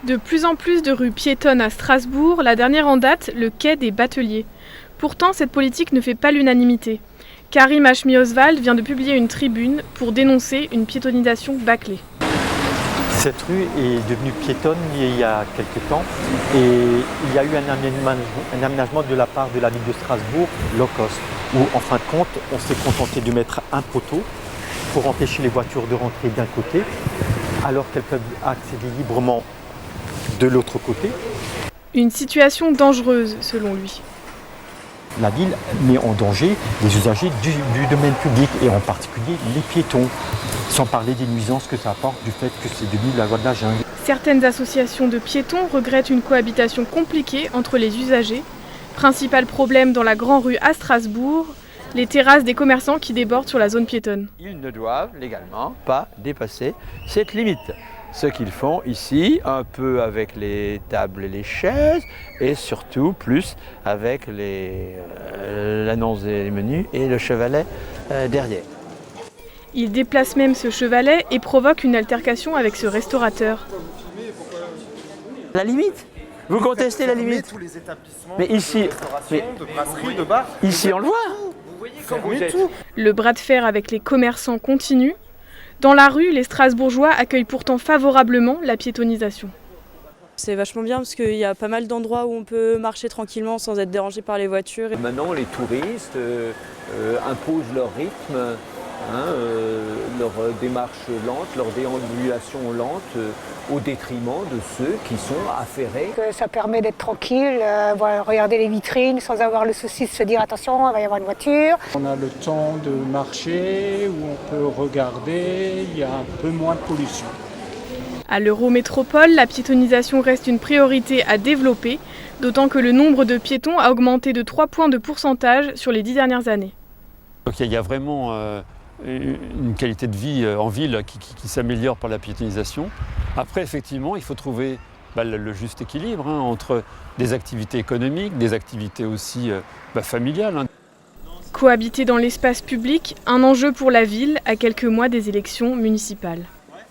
De plus en plus de rues piétonnes à Strasbourg, la dernière en date, le quai des Bateliers. Pourtant, cette politique ne fait pas l'unanimité. Karim Hachmi-Oswald vient de publier une tribune pour dénoncer une piétonisation bâclée. Cette rue est devenue piétonne il y a quelques temps et il y a eu un aménagement de la part de la ville de Strasbourg, low cost, où en fin de compte, on s'est contenté de mettre un poteau pour empêcher les voitures de rentrer d'un côté, alors qu'elles peuvent accéder librement de l'autre côté. Une situation dangereuse, selon lui. La ville met en danger les usagers du domaine public et en particulier les piétons, sans parler des nuisances que ça apporte du fait que c'est devenu la loi de la jungle. Certaines associations de piétons regrettent une cohabitation compliquée entre les usagers. Principal problème dans la Grande Rue à Strasbourg, les terrasses des commerçants qui débordent sur la zone piétonne. Ils ne doivent légalement pas dépasser cette limite. Ce qu'ils font ici, un peu avec les tables et les chaises, et surtout plus avec l'annonce des menus et le chevalet derrière. Ils déplacent même ce chevalet et provoquent une altercation avec ce restaurateur. La limite ? Vous contestez la limite ? Tous les établissements mais ici, de brasserie, de bar. Ici on le voit. Le bras de fer avec les commerçants continue. Dans la rue, les Strasbourgeois accueillent pourtant favorablement la piétonisation. C'est vachement bien parce qu'il y a pas mal d'endroits où on peut marcher tranquillement sans être dérangé par les voitures. Maintenant, les touristes imposent leur rythme, leur démarche lente, leur déambulation lente, au détriment de ceux qui sont affairés. Ça permet d'être tranquille, regarder les vitrines sans avoir le souci de se dire attention, il va y avoir une voiture. On a le temps de marcher, où on peut regarder, il y a un peu moins de pollution. À l'Eurométropole, la piétonisation reste une priorité à développer, d'autant que le nombre de piétons a augmenté de 3 points de pourcentage sur les 10 dernières années. Donc il y a vraiment une qualité de vie en ville qui s'améliore par la piétonisation. Après, effectivement, il faut trouver le juste équilibre entre des activités économiques, des activités aussi familiales. Cohabiter dans l'espace public, un enjeu pour la ville à quelques mois des élections municipales.